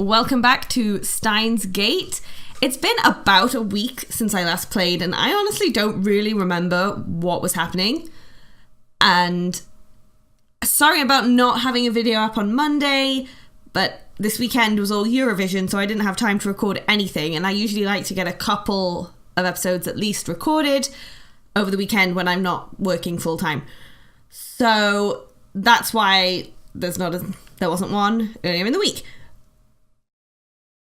welcome back to Steins Gate. It's been about a week since I last played, and I honestly don't really remember what was happening. And sorry about not having a video up on Monday, but this weekend was all Eurovision, so I didn't have time to record anything, and I usually like to get a couple of episodes at least recorded over the weekend when I'm not working full-time. So that's why there wasn't one earlier in the week.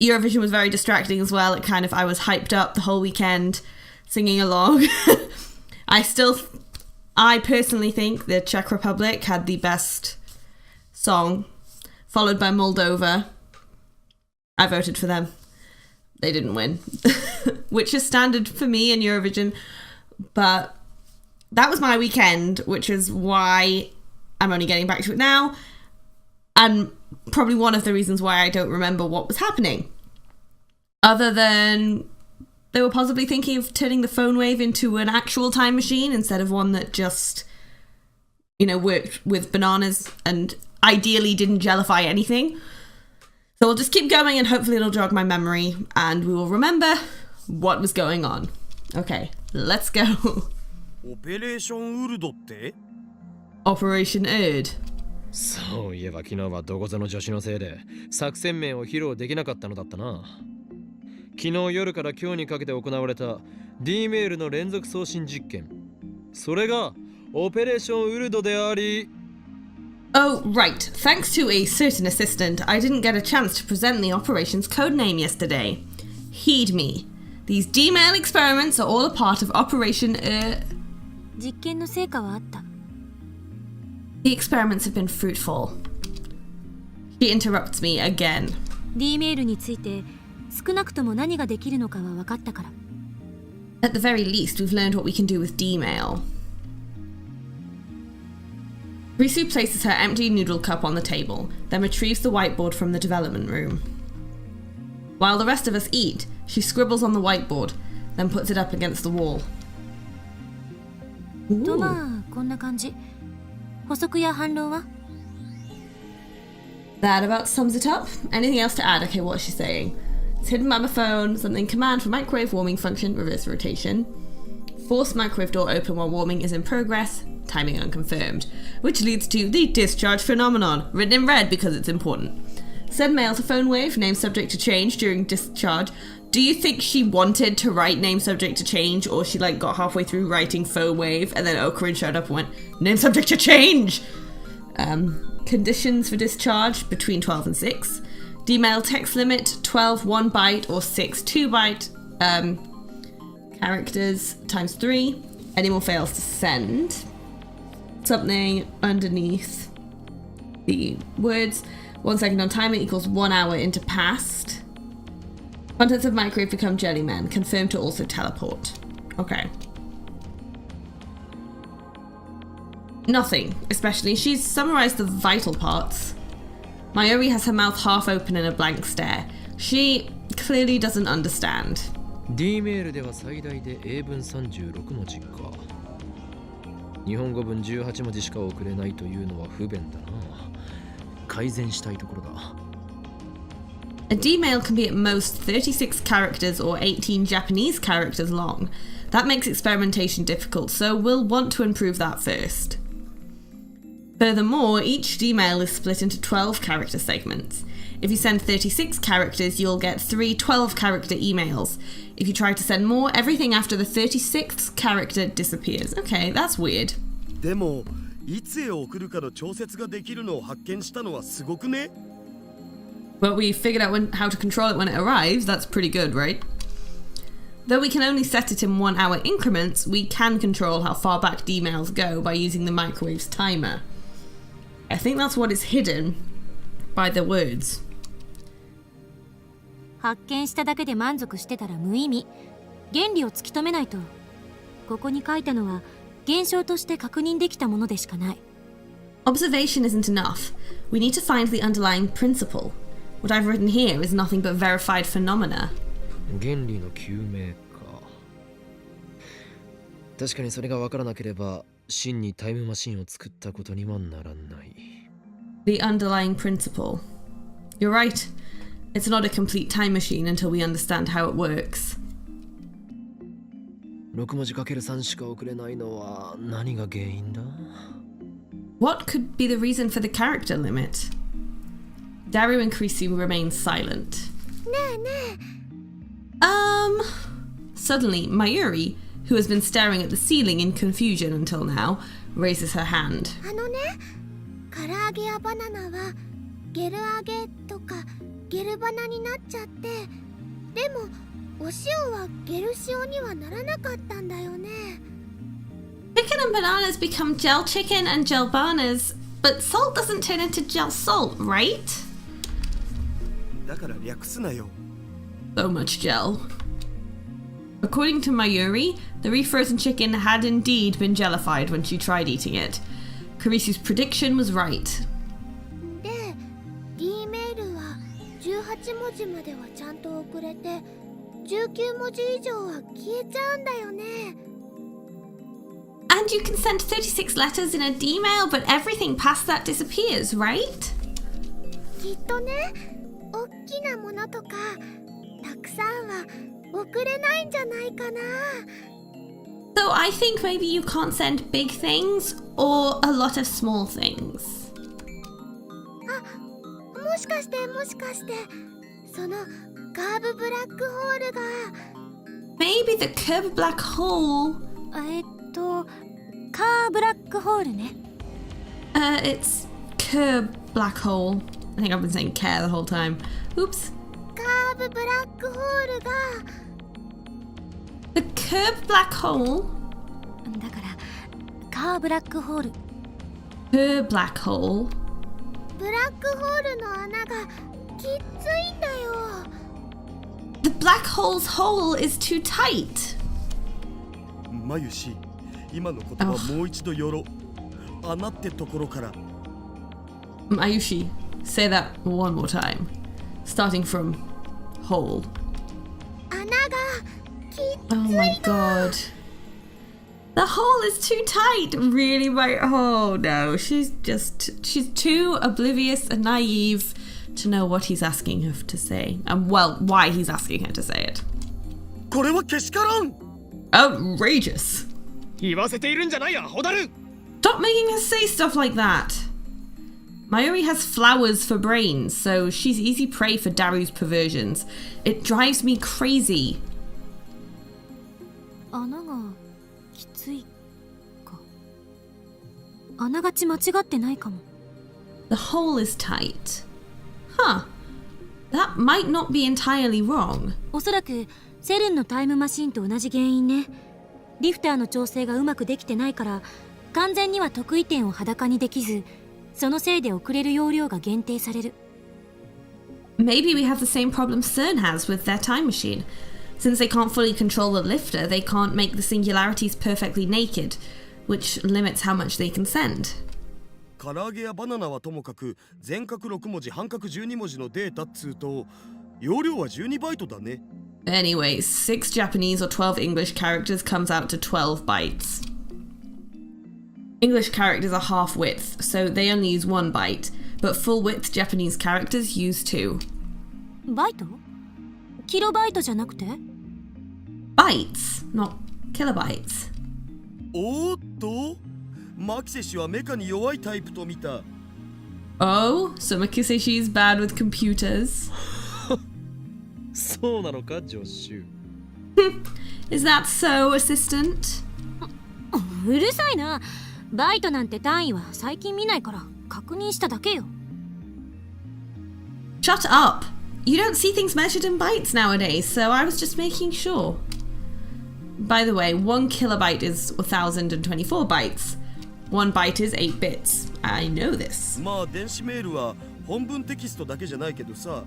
Eurovision was very distracting as well. I was hyped up the whole weekend, singing along. I personally think the Czech Republic had the best song, followed by Moldova. I voted for them. They didn't win, which is standard for me in Eurovision. But that was my weekend, which is why I'm only getting back to it now. And probably one of the reasons why I don't remember what was happening. Other than they were possibly thinking of turning the phone wave into an actual time machine instead of one that just, worked with bananas and ideally didn't gellify anything. So we'll just keep going and hopefully it'll jog my memory and we will remember what was going on. Okay, let's go. Operation Erd. そういえば昨日はどこぞの助手のせいで作戦名を披露できなかったのだったな。昨日夜から今日にかけて行われた D メールの連続送信実験。それがオペレーションウルドであり。 Oh, right. Thanks to a certain assistant, I didn't get a chance to present the operation's codename yesterday. Heed me. These D-mail experiments are all a part of Operation実験の成果はあった。 The experiments have been fruitful. She interrupts me again. D メールについて少なくとも何ができるのかは分かったから。 At the very least, we've learned what we can do with D-mail. Risu places her empty noodle cup on the table, then retrieves the whiteboard from the development room. While the rest of us eat, she scribbles on the whiteboard, then puts it up against the wall. とまあこんな感じ。補足や反論は？ That about sums it up. Anything else to add? Okay, what is she saying? It's hidden by my phone, something command for microwave warming function, reverse rotation. Force microwave door open while warming is in progress, timing unconfirmed. Which leads to the discharge phenomenon, written in red because it's important. Send mail to phone wave, name subject to change during discharge. Do you think she wanted to write name subject to change, or she got halfway through writing phone wave and then Okarin showed up and went, name subject to change? Conditions for discharge between 12 and 6. D-mail text limit 12 1 byte or 6 2 byte characters times 3. Any more fails to send. Something underneath the words. 1 second on timer equals 1 hour into past. Contents of microwave become jellymen. Confirmed to also teleport. Okay. Nothing, especially. She's summarized the vital parts. Mayuri has her mouth half open in a blank stare. She clearly doesn't understand. D メールでは最大で英文36文字か。日本語文18文字しか送れないというのは不便だな。改善したいところだ。A D-mail can be at most 36 characters or 18 Japanese characters long. That makes experimentation difficult, so we'll want to improve that first. Furthermore, each D-mail is split into 12 character segments. If you send 36 characters, you'll get 3 12-character emails. If you try to send more, everything after the 36th character disappears. Okay, that's weird. でも、いつへ送るかの調節ができるのを発見したのはすごくね? But we figured out how to control it when it arrives. That's pretty good, right? Though we can only set it in 1 hour increments, we can control how far back D-mails go by using the microwave's timer. I think that's what is hidden by the words. 発見しただけで満足してたら無意味。原理を突き止めないと。ここに書いたのは現象として確認できたものでしかない。 Observation isn't enough. We need to find the underlying principle. What I've written here is nothing but verified phenomena. 原理の究明か。確かにそれが分からなければ真にタイムマシンを作ったことにはならない。 The underlying principle. You're right. It's not a complete time machine until we understand how it works. 6文字 ×3 しか送れないのは何が原因だ？ What could be the reason for the character limit? Daru and Kurisu remain silent. Suddenly, Mayuri, who has been staring at the ceiling in confusion until now, raises her hand. 唐揚げやバナナはゲル揚げとかゲルバナになっちゃって、でもお塩はゲル塩にはならなかったんだよね。 Chicken and bananas become gel chicken and gel bananas, but salt doesn't turn into gel salt, right? だから略すなよ。 So much gel. According to Mayuri, the refrozen chicken had indeed been jellified when she tried eating it. Kurisu's prediction was right. で、D メールは18文字まではちゃんと送れて、19文字以上は消えちゃうんだよね。 And you can send 36 letters in a D-mail, but everything past that disappears, right? きっとね、大きなものとかたくさんは送れないんじゃないかな。 So I think maybe you can't send big things or a lot of small things. もしかしてそのカーブブラックホールが Maybe the curved black hole. カーブラックホールね。It's curved black hole. I think I've been saying care the whole time. Oops. カーブブラックホールが The curved black hole. だからカーブラックホール。Her black hole. ブラックホールの穴がきついんだよ。 The black hole's hole is too tight. まゆし、今の言葉もう一度よろ。穴ってところから。 Mayushi, say that one more time. Starting from hole. 穴がきつい Oh の。 my god. The hole is too tight. Really, oh no. She's too oblivious and naive to know what he's asking her to say. And well, why he's asking her to say it. これはけしからん。 Outrageous. 言わせているんじゃないや、ホダル。 Stop making her say stuff like that. Mayuri has flowers for brains, so she's easy prey for Daru's perversions. It drives me crazy. 穴がきついか。あながち間違ってないかも。 The hole is tight. Huh. That might not be entirely wrong. おそらくセルンのタイムマシンと同じ原因ね。リフターの調整がうまくできてないから完全には得意点を裸にできず、そのせいで送れる容量が限定される。 Maybe we have the same problem CERN has with their time machine. Since they can't fully control the lifter, they can't make the singularities perfectly naked, which limits how much they can send. 唐揚げやバナナはともかく全角6文字半角12文字のデータっつうと容量は12バイトだね。 Anyway, 6 Japanese or 12 English characters comes out to 12 bytes. English characters are half width, so they only use 1 byte, but full width Japanese characters use 2. バイト？キロバイトじゃなくて？ Bytes, not kilobytes. おーっとマキセ氏はメカに弱いタイプと見た。 Oh, so Makuseshi is bad with computers. そうなのか、ジョッシュ。 Is that so, assistant? うるさいな。バイトなんて単位は最近見ないから確認しただけよ。 Shut up! You don't see things measured in bytes nowadays, so I was just making sure. By the way, 1 kilobyte is 1024 bytes. 1 byte is 8 bits. I know this. まあ電子メールは本文テキストだけじゃないけどさ、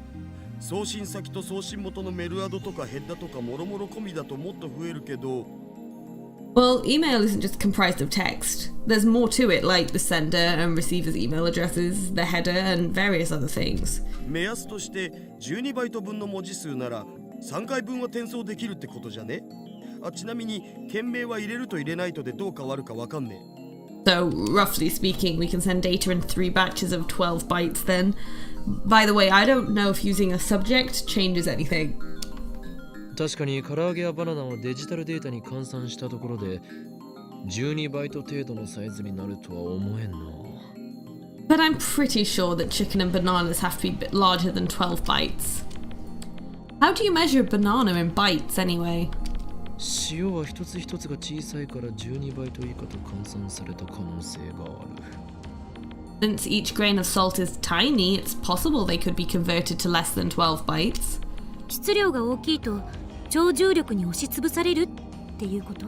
送信先と送信元のメルアドとかヘッダとかもろもろ込みだともっと増えるけど。 Well, email isn't just comprised of text. There's more to it, like the sender and receiver's email addresses, the header, and various other things. 目安として12バイト分の文字数なら3回分は転送できるってことじゃね。あ、ちなみに件名は入れると入れないとでどう変わるかわかんねえ。 So, roughly speaking, we can send data in 3 batches of 12 bytes then. By the way, I don't know if using a subject changes anything. 確かに唐揚げやバナナをデジタルデータに換算したところで12バイト程度のサイズになるとは思えんな。But I'm pretty sure that chicken and bananas have to be a bit larger than 12 bytes. How do you measure a banana in bytes anyway? 塩は一つ一つが小さいから12バイト以下と換算された可能性がある。Since each grain of salt is tiny, it's possible they could be converted to less than 12 bytes. 質量が大きいと超重力に押しつぶされるっていうこと？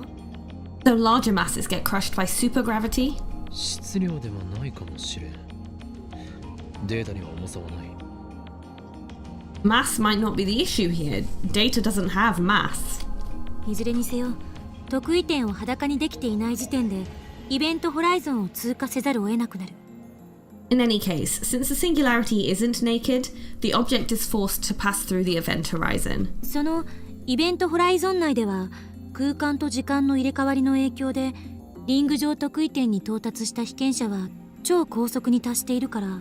So larger masses get crushed by supergravity? 質量ではないかもしれん。データには重さはない。Mass might not be the issue here. Data doesn't have mass. いずれにせよ得意点を裸にできていない時点でイベントホライゾンを通過せざるを得なくなる。In any case, since the singularity isn't naked, the object is forced to pass through the event horizon. そのイベントホライゾン内では空間と時間の入れ替わりの影響でリング上得意点に到達した被験者は超高速に達しているから。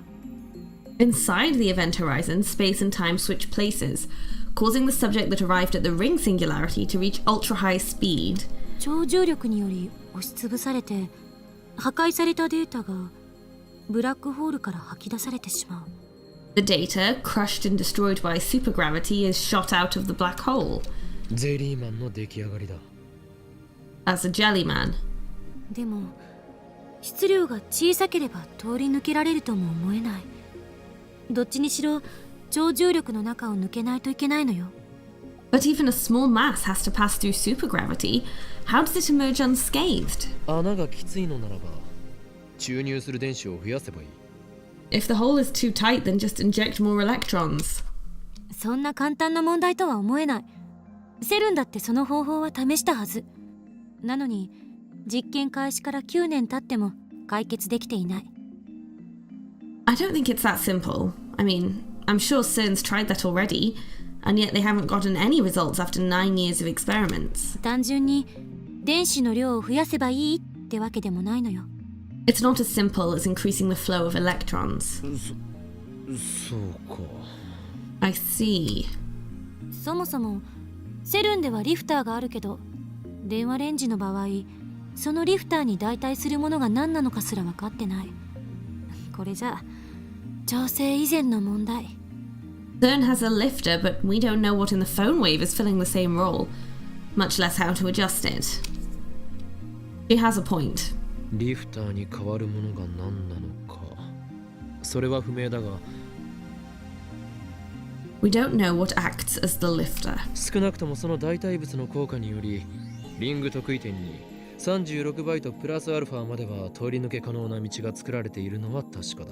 Inside the event horizon, space and time switch places, causing the subject that arrived at the ring singularity to reach ultra-high speed. 超重力により押しつぶされて破壊されたデータがブラックホールから吐き出されてしまう。The data, crushed and destroyed by supergravity, is shot out of the black hole. ゼリーマンの出来上がりだ。As a jelly man. でも質量が小さければ通り抜けられるとも思えない。どっちにしろ超重力の中を抜けないといけないのよ。But even a small mass has to pass through supergravity. How does it emerge unscathed? 穴がきついのならば注入する電子を増やせばいい。If the hole is too tight, then just inject more electrons. そんな簡単な問題とは思えない。セルンだってその方法は試したはず。なのに実験開始から9年経っても解決できていない。I don't think it's that simple. I mean, I'm sure CERN's tried that already, and yet they haven't gotten any results after 9 years of experiments. 単純に電子の量を増やせばいいってわけでもないのよ。It's not as simple as increasing the flow of electrons. そうか。I see. そもそもセルンではリフターがあるけど電話レンジの場合そのリフターに代替するものが何なのかすら分かってない。これじゃ調整以前の問題。 CERN has a lifter, but we don't know what in the phone wave is filling the same role, much less how to adjust it. She has a point. リフターに変わるものが何なのかそれは不明だが We don't know what acts as the lifter. 少なくともその代替物の効果によりリング得意点に36バイトプラスアルファまでは通り抜け可能な道が作られているのは確かだ。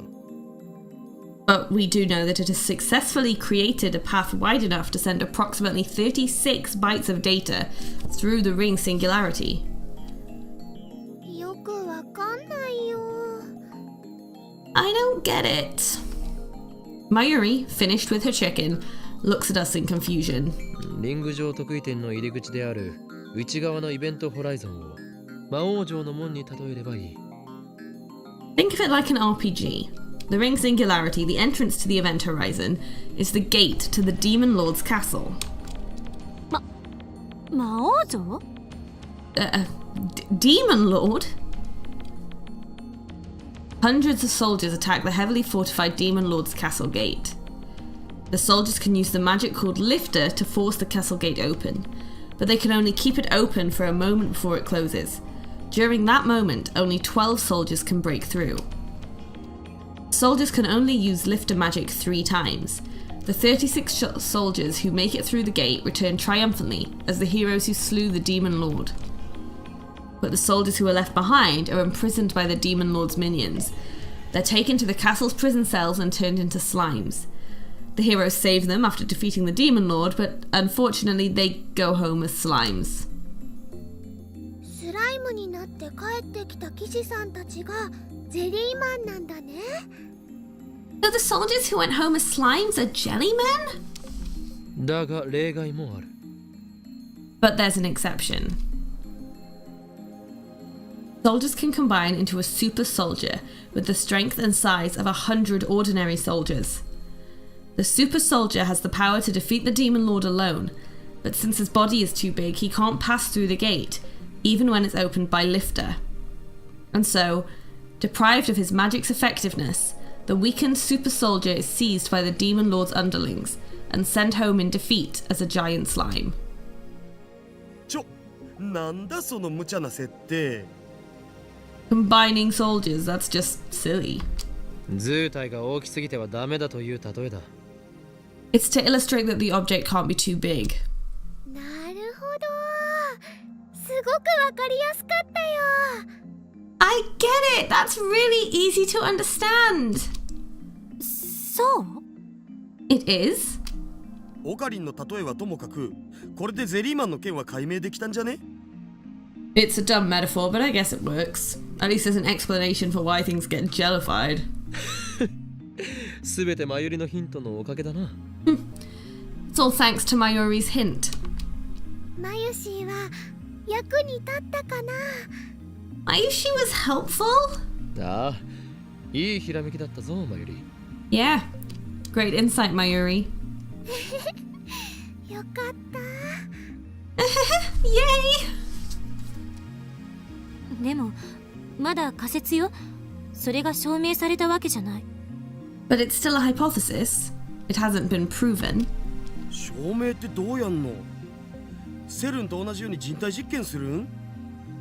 But we do know that it has successfully created a path wide enough to send approximately 36 bytes of data through the ring singularity. よくわかんないよ。 I don't get it. Mayuri, finished with her chicken, looks at us in confusion. リング上得意点の入り口である内側のイベントホライゾンを魔王城の門に例えればいい。 Think of it like an RPG. The ring singularity, the entrance to the event horizon, is the gate to the Demon Lord's castle. 魔王城？ Demon Lord? Hundreds of soldiers attack the heavily fortified Demon Lord's castle gate. The soldiers can use the magic called Lifter to force the castle gate open, but they can only keep it open for a moment before it closes. During that moment, only 12 soldiers can break through. Soldiers can only use Lifter magic 3 times. The 36 soldiers who make it through the gate return triumphantly as the heroes who slew the Demon Lord. But the soldiers who are left behind are imprisoned by the Demon Lord's minions. They're taken to the castle's prison cells and turned into slimes. The heroes save them after defeating the Demon Lord, but unfortunately they go home as slimes. スライムになって帰ってきた騎士さんたちがゼリーマンなんだね。 So the soldiers who went home as slimes are jelly men? だが例外もある。 But there's an exception. Soldiers can combine into a super soldier with the strength and size of 100 ordinary soldiers. The super soldier has the power to defeat the demon lord alone, but since his body is too big, he can't pass through the gate, even when it's opened by Lifter. And so, deprived of his magic's effectiveness, the weakened super soldier is seized by the demon lord's underlings and sent home in defeat as a giant slime. なんだその無茶な設定。 Combining soldiers, that's just silly. 図体が大きすぎてはダメだという例えだ。It's to illustrate that the object can't be too big. なるほど。すごくわかりやすかったよ。I get it! That's really easy to understand! そう？ It is? オカリンの例えはともかく、これでゼリーマンの件は解明できたんじゃね？ It's a dumb metaphor, but I guess it works. At least there's an explanation for why things get jellified. すべてマユリのヒントのおかげだな。It's all thanks to Mayuri's hint. マユシーは役に立ったかな？ Mayushi was helpful? ああ、いいひらめきだったぞ、マユリ。Yeah. Great insight, Mayuri. よかった。Yay! でもまだ仮説よ。それが証明されたわけじゃない。But it's still a hypothesis. It hasn't been proven. 証明ってどうやんの？セルンと同じように人体実験するん？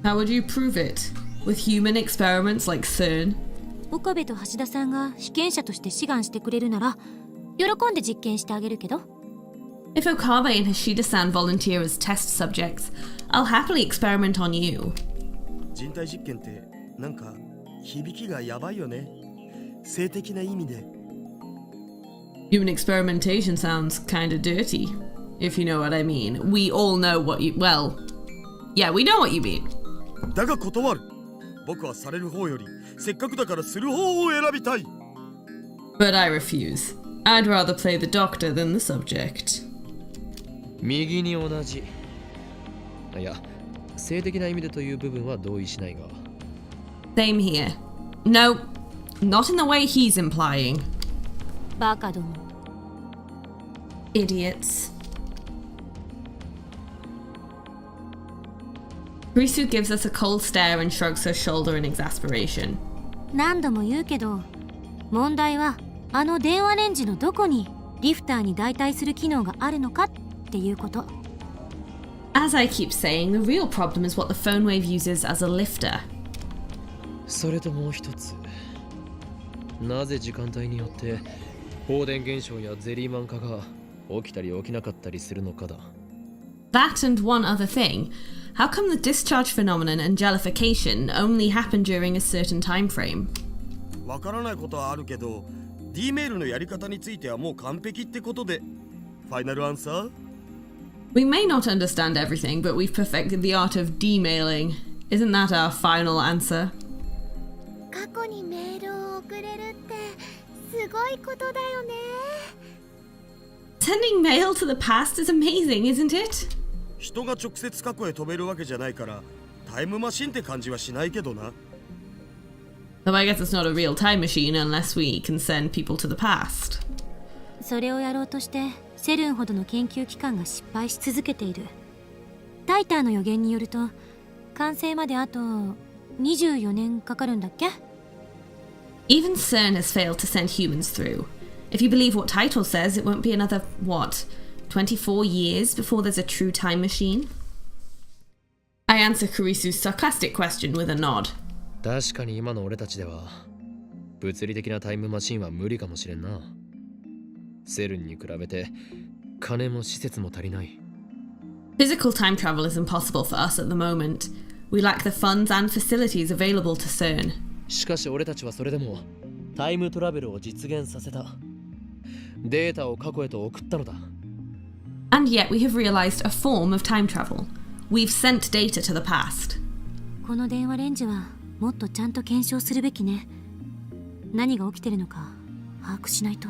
How would you prove it? With human experiments like CERN? 岡部と橋田さんが被験者として志願してくれるなら喜んで実験してあげるけど。 If Okabe and Hashida-san volunteer as test subjects, I'll happily experiment on you. 人体実験ってなんか響きがやばいよね。性的な意味で。Human experimentation sounds kinda dirty, if you know what I mean. We all know what you... Well, yeah, we know what you mean. だが断る。僕はされる方よりせっかくだからする方を選びたい。 But I refuse. I'd rather play the doctor than the subject. 右に同じ。いや、性的な意味でという部分は同意しないが。Same here. No, not in the way he's implying. バカども。Idiots. Risu gives us a cold stare and shrugs her shoulder in exasperation. 何度も言うけど問題はあの電話レンジのどこにリフターに代替する機能があるのかっていうこと。 As I keep saying, the real problem is what the phone wave uses as a lifter. それともう一つ。なぜ時間帯によって放電現象やゼリーマン化が起きたり起きなかったりするのかだ。 That and one other thing. How come the discharge phenomenon and jellification only happen during a certain time frame? わからないことはあるけど、D メールのやり方についてはもう完璧ってことで。ファイナルアンサー？ We may not understand everything, but we've perfected the art of demailing. Isn't that our final answer? 過去にメールを送れるってすごいことだよね。 Sending mail to the past is amazing, isn't it? 人が直接過去へ飛べるわけじゃないからタイムマシンって感じはしないけどな。 Though I guess it's not a real time machine unless we can send people to the past. それをやろうとしてセルンほどの研究機関が失敗し続けている。タイターの予言によると完成まであと24年かかるんだっけ？ Even CERN has failed to send humans through. If you believe what Title says, it won't be another, 24 years before there's a true time machine? I answer Kurisu's sarcastic question with a nod. 確かに今の俺たちでは物理的なタイムマシンは無理かもしれんな。セルンに比べて金も施設も足りない。 Physical time travel is impossible for us at the moment. We lack the funds and facilities available to CERN. しかし俺たちはそれでもタイムトラベルを実現させた。データを過去へと送ったのだ。And yet we have realized a form of time travel. We've sent data to the past. この電話レンジはもっとちゃんと検証するべきね。何が起きてるのか把握しないと。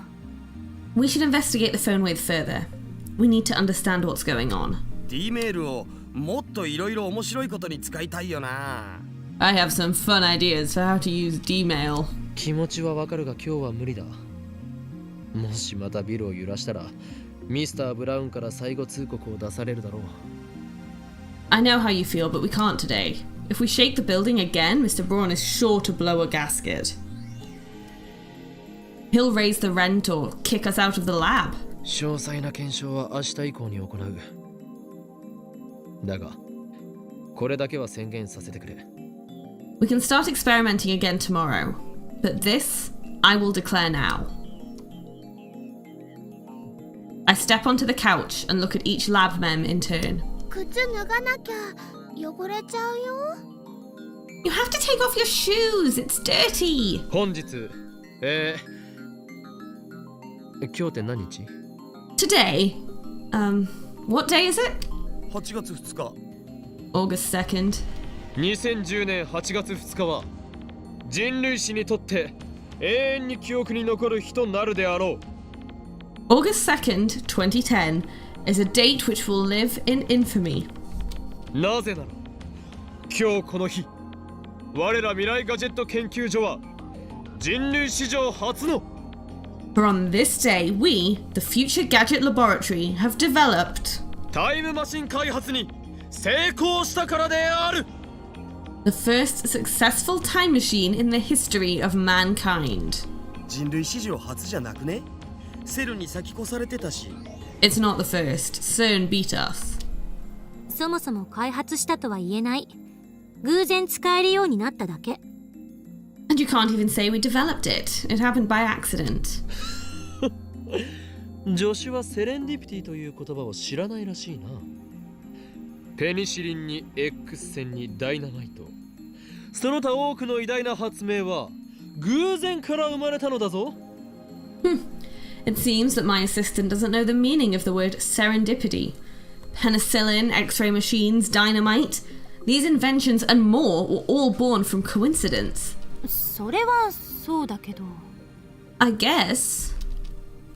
We should investigate the phone wave further. We need to understand what's going on. D メールをもっといろいろ面白いことに使いたいよな。 I have some fun ideas for how to use D-mail. 気持ちはわかるが今日は無理だ。もしまたビルを揺らしたらミスター・ブラウンから最後通告を出されるだろう。 I know how you feel, but we can't today. If we shake the building again, Mr. Braun is sure to blow a gasket. He'll raise the rent or kick us out of the lab. 詳細な検証は明日以降に行う。だがこれだけは宣言させてくれ。 We can start experimenting again tomorrow, but this I will declare now. I step onto the couch and look at each lab mem in turn. 靴脱がなきゃ汚れちゃうよ。 You have to take off your shoes, it's dirty. 本日今日って何日？ Today? What day is it? 8月2日 August 2nd. 2010年8月2日は人類史にとって永遠に記憶に残る日となるであろう。 August 2nd, 2010 is a date which will live in infamy. なぜなら今日この日我ら未来ガジェット研究所は人類史上初の For on this day, we, the Future Gadget Laboratory, have developed タイムマシン開発に成功したからである。 the first successful time machine in the history of mankind. 人類史上初じゃなくね？セルに先越されてたし。 It's not the first. CERN beat us. そもそも開発したとは言えない。偶然使えるようになっただけ。 And you can't even say we developed it. It happened by accident. 助手はセレンディピティという言葉を知らないらしいな。ペニシリンに X 線にダイナマイト、その他多くの偉大な発明は偶然から生まれたのだぞ。 It seems that my assistant doesn't know the meaning of the word serendipity. Penicillin, X-ray machines, dynamite. These inventions and more were all born from coincidence. それはそうだけど。I guess.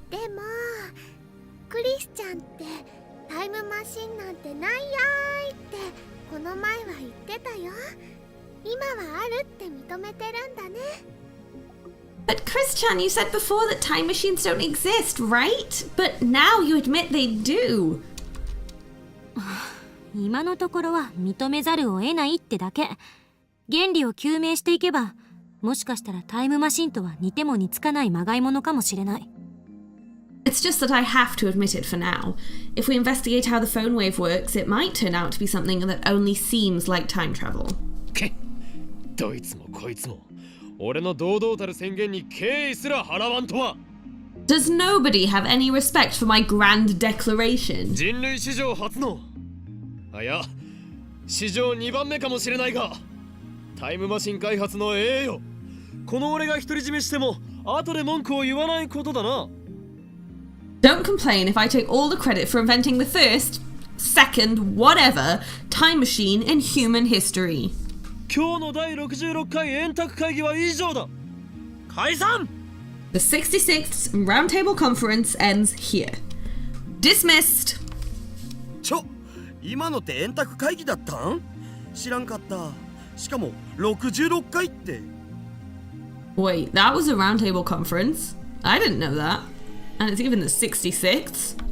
でもクリスちゃんってタイムマシンなんてないやーいってこの前は言ってたよ。今はあるって認めてるんだね。 But Chris-chan, you said before that time machines don't exist, right? But now you admit they do. 今のところは認めざるを得ないってだけ。原理を究明していけば、もしかしたらタイムマシンとは似ても似つかないまがいものかもしれない。It's just that I have to admit it for now. If we investigate how the phone wave works, it might turn out to be something that only seems like time travel. け、どいつもこいつも俺の堂々たる宣言に敬意すら払わんとは。 Does nobody have any respect for my grand declaration? 人類史上初の、いや史上2番目かもしれないがタイムマシン開発の栄誉、この俺が独り占めしても後で文句を言わないことだな。 Don't complain if I take all the credit for inventing the first, second, whatever, time machine in human history. 今日の第66回円卓会議は以上だ。解散。 The 66th Roundtable Conference ends here. Dismissed! 今のって円卓会議だったん？知らんかった。しかも66回って。 Wait, that was a roundtable conference? I didn't know that. And it's even the 66th?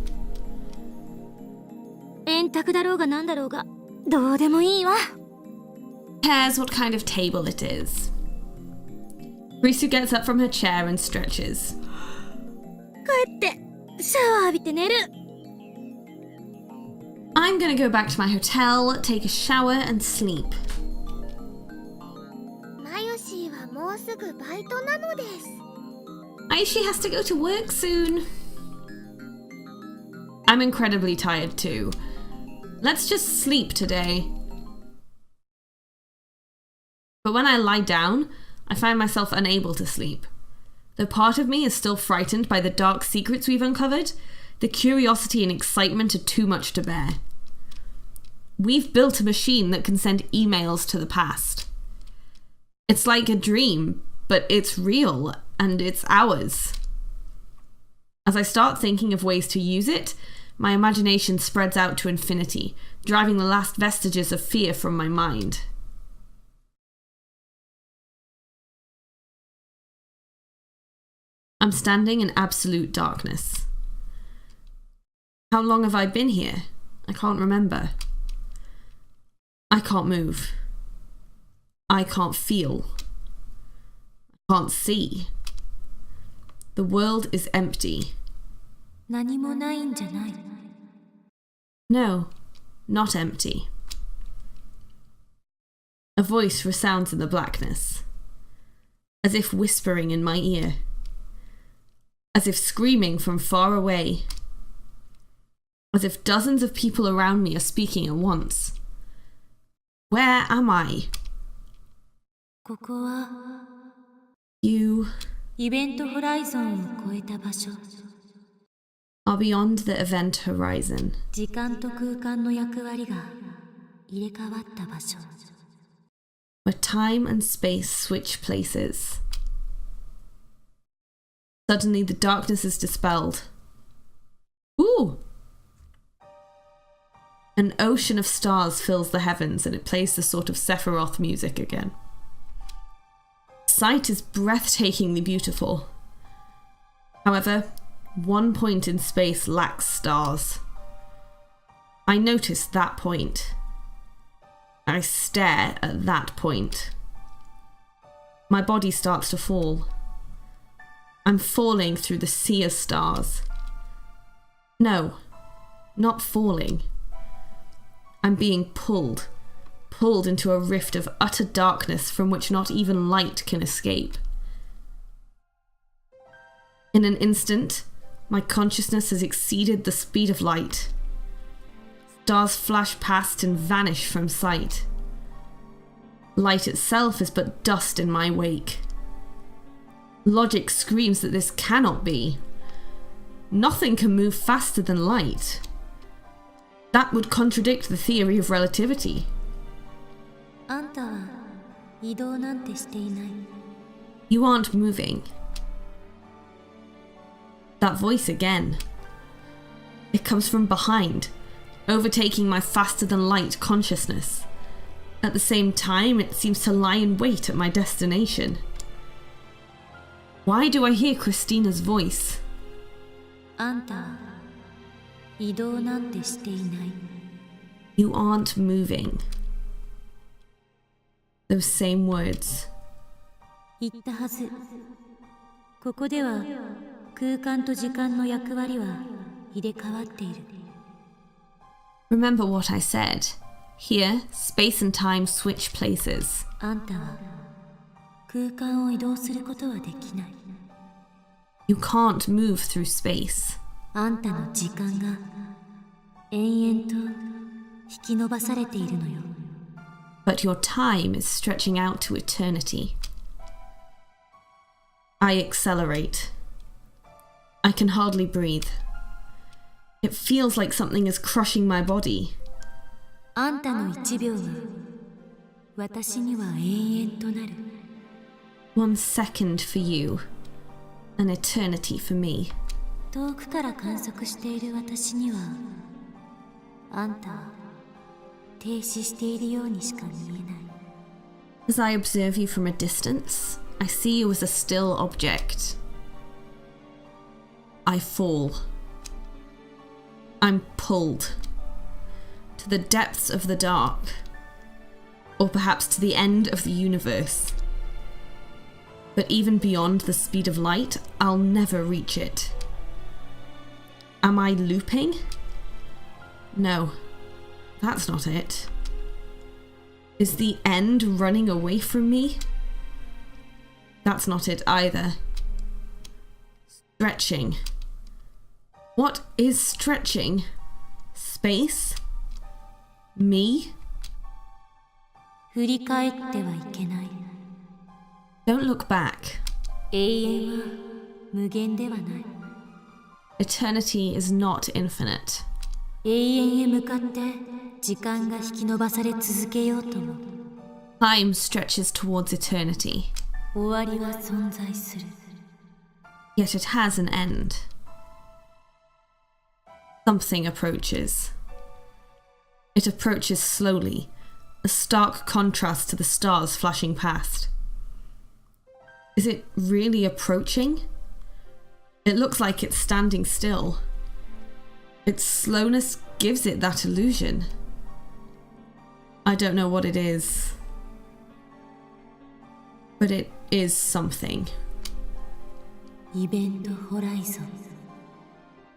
円卓だろうがなんだろうが、どうでもいいわ。Cares what kind of table it is. Risu gets up from her chair and stretches. 帰ってシャワー浴びて寝る。I'm gonna go back to my hotel, take a shower and sleep. マヨシーはもうすぐバイトなのです。 Aishi has to go to work soon. I'm incredibly tired too. Let's just sleep today. But when I lie down, I find myself unable to sleep. Though part of me is still frightened by the dark secrets we've uncovered, the curiosity and excitement are too much to bear. We've built a machine that can send emails to the past. It's like a dream, but it's real and it's ours. As I start thinking of ways to use it, my imagination spreads out to infinity, driving the last vestiges of fear from my mind. I'm standing in absolute darkness. How long have I been here? I can't remember. I can't move. I can't feel. I can't see. The world is empty. 何もないんじゃない。 No, not empty. A voice resounds in the blackness, as if whispering in my ear, as if screaming from far away, as if dozens of people around me are speaking at once. Where am I? ここは You イベントホライゾンを超えた場所。 are beyond the event horizon, 時間と空間の役割が入れ替わった場所。 where time and space switch places. Suddenly the darkness is dispelled. Ooh! An ocean of stars fills the heavens and it plays the sort of Sephiroth music again. Sight is breathtakingly beautiful. However, one point in space lacks stars. I notice that point. I stare at that point. My body starts to fall. I'm falling through the sea of stars. No, not falling. I'm being pulled into a rift of utter darkness from which not even light can escape. In an instant, my consciousness has exceeded the speed of light. Stars flash past and vanish from sight. Light itself is but dust in my wake. Logic screams that this cannot be. Nothing can move faster than light. That would contradict the theory of relativity. あんたは移動なんてしていない。 You aren't moving. That voice again. It comes from behind, overtaking my faster-than-light consciousness. At the same time, it seems to lie in wait at my destination. Why do I hear Christina's voice? あんたは移動なんてしていない。 You aren't moving. Those same words. 言ったはず。ここでは空間と時間の役割は入れ替わっている。 Remember what I said. Here, space and time switch places. あんたは空間を移動することはできない。 You can't move through space. あんたの時間が延々と引き伸ばされているのよ。 But your time is stretching out to eternity. I accelerate. I can hardly breathe. It feels like something is crushing my body. あんたの1秒は私には永遠となる。 1 second for you, an eternity for me. 遠くから観測している私にはあんたは停止しているようにしか見えない。 As I observe you from a distance, I see you as a still object. I fall. I'm pulled to the depths of the dark, or perhaps to the end of the universe. But even beyond the speed of light, I'll never reach it. Am I looping? No, that's not it. Is the end running away from me? That's not it either. Stretching. What is stretching? Space? Me? 振り返ってはいけない。 Don't look back. 永遠は無限ではない。 Eternity is not infinite. 永遠へ向かって時間が引き伸ばされ続けようとも Time stretches towards eternity, 終わりは存在する。 yet it has an end. Something approaches. It approaches slowly, a stark contrast to the stars flashing past. Is it really approaching? It looks like it's standing still. Its slowness gives it that illusion. I don't know what it is, but it is something. Event Horizon.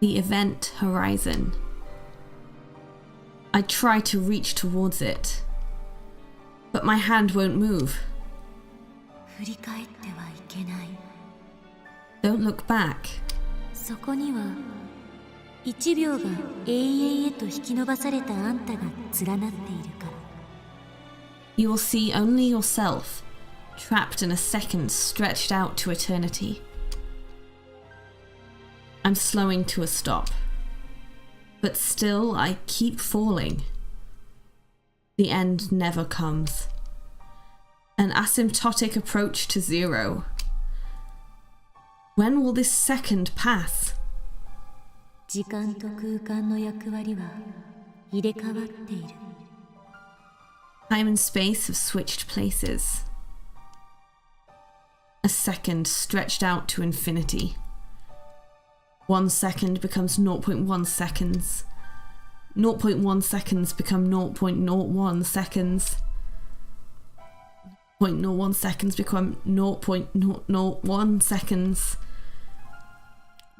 The event horizon. I try to reach towards it, but my hand won't move. 振り返ってはいけない。 Don't look back. そこには1秒が永遠へと引き伸ばされたあんたが連なっているから。 You will see only yourself, trapped in a second stretched out to eternity. I'm slowing to a stop, but still I keep falling. The end never comes. An asymptotic approach to zero. When will this second pass? 時間と空間の役割は入れ替わっている。 Time and space have switched places. A second stretched out to infinity. 1 second becomes 0.1 seconds. 0.1 seconds become 0.01 seconds. 0.01 seconds become 0.001 seconds.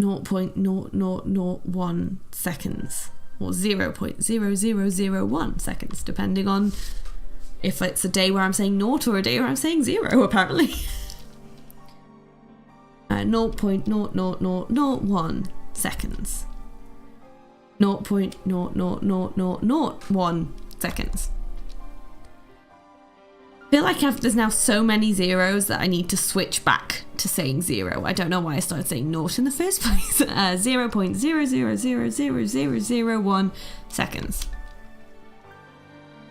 0.0001 seconds. Or 0.0001 seconds, depending on if it's a day where I'm saying naught or a day where I'm saying zero, apparently. 0.00001 seconds. 0.00001 seconds. I feel like there's now so many zeros that I need to switch back to saying zero. I don't know why I started saying naught in the first place. 0.0000001 seconds.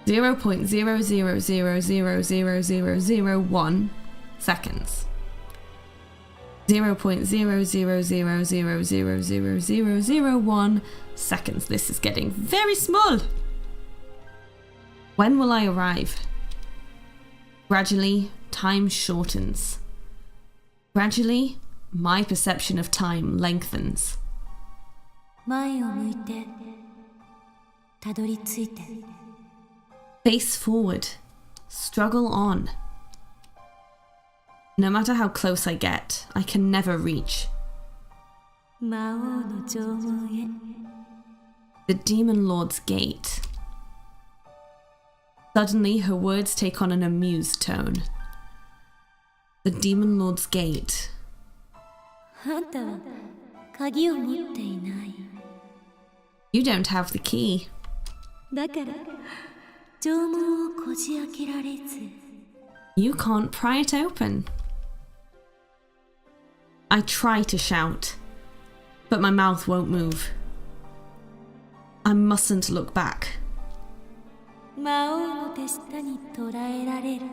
0.0000001 seconds. 0.000000001 seconds. This is getting very small. When will I arrive? Gradually, time shortens. Gradually, my perception of time lengthens. 前を向いてたどり着いて。 Face forward. Struggle on. No matter how close I get, I can never reach. 魔王の城門へ。 The Demon Lord's gate. Suddenly, her words take on an amused tone. The Demon Lord's gate. あんたは鍵を持っていない。 You don't have the key. だから城門をこじ開けられず。 You can't pry it open. I try to shout, but my mouth won't move. I mustn't look back. 魔王の手下に捕らえられる。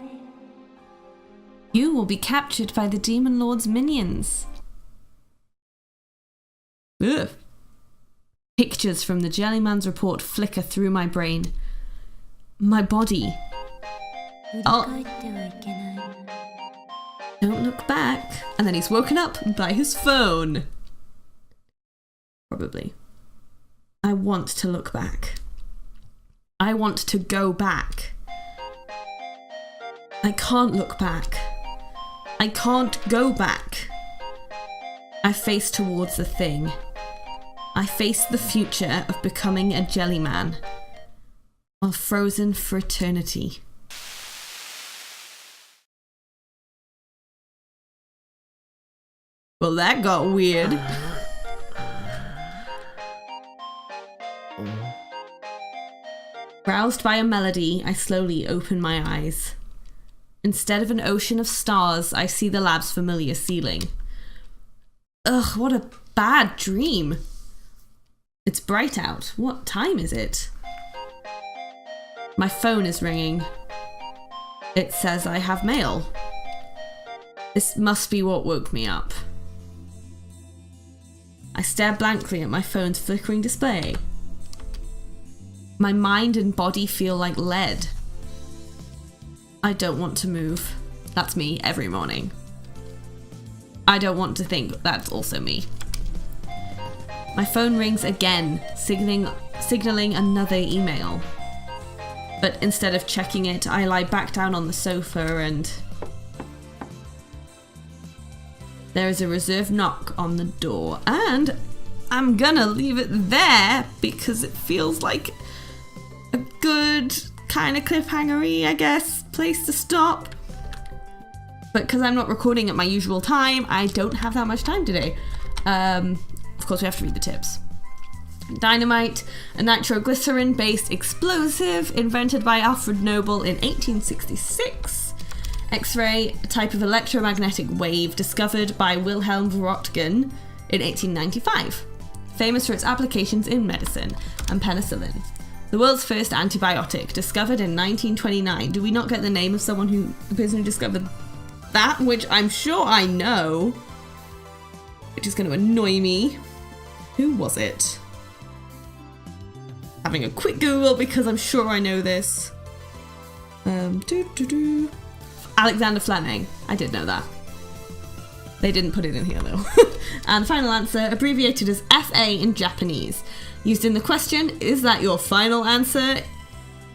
You will be captured by the Demon Lord's minions. Ugh. Pictures from the Jellyman's report flicker through my brain. My body. 振り返ってはいけない。 Don't look back. And then he's woken up by his phone. Probably. I want to look back. I want to go back. I can't look back. I can't go back. I face towards the thing. I face the future of becoming a jellyman, while frozen for eternity. Well, that got weird. Roused by a melody, I slowly open my eyes. Instead of an ocean of stars, I see the lab's familiar ceiling. Ugh, what a bad dream. It's bright out. What time is it? My phone is ringing. It says I have mail. This must be what woke me up. I stare blankly at my phone's flickering display. My mind and body feel like lead. I don't want to move. That's me every morning. I don't want to think that's also me. My phone rings again, signaling another email. But instead of checking it, I lie back down on the sofa and there is a reserved knock on the door, and I'm gonna leave it there because it feels like a good kind of cliffhanger-y, I guess, place to stop. But because I'm not recording at my usual time, I don't have that much time today. Of course, we have to read the tips. Dynamite, a nitroglycerin-based explosive invented by Alfred Nobel in 1866. X-ray, a type of electromagnetic wave discovered by Wilhelm Röntgen in 1895. Famous for its applications in medicine, and penicillin. The world's first antibiotic, discovered in 1929. Do we not get the name of the person who discovered that? Which I'm sure I know. Which is going to annoy me. Who was it? Having a quick Google because I'm sure I know this. Alexander Fleming. I did know that. They didn't put it in here though. And final answer, abbreviated as FA in Japanese. Used in the question, is that your final answer?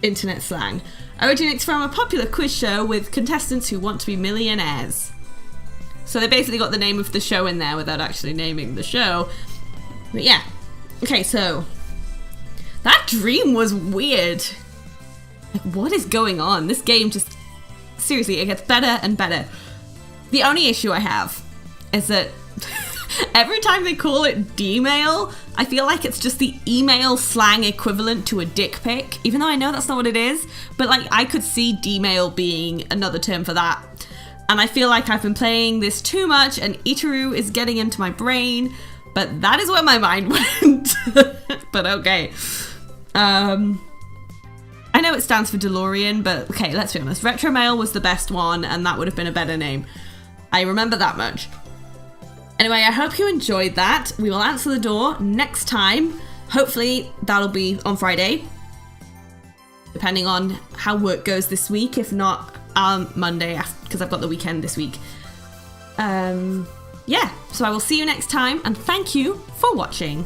Internet slang. Originates from a popular quiz show with contestants who want to be millionaires. So they basically got the name of the show in there without actually naming the show. But yeah. Okay, so that dream was weird. Like, what is going on? This game just... Seriously, it gets better and better. The only issue I have is that every time they call it D-mail, I feel like it's just the email slang equivalent to a dick pic, even though I know that's not what it is. But like, I could see D-mail being another term for that. And I feel like I've been playing this too much and Itaru is getting into my brain, but that is where my mind went. But okay. I know it stands for DeLorean, but okay, let's be honest. Retro Mail was the best one, and that would have been a better name. I remember that much. Anyway, I hope you enjoyed that. We will answer the door next time. Hopefully, that'll be on Friday, depending on how work goes this week. If not, Monday, because I've got the weekend this week. Yeah, so I will see you next time, and thank you for watching.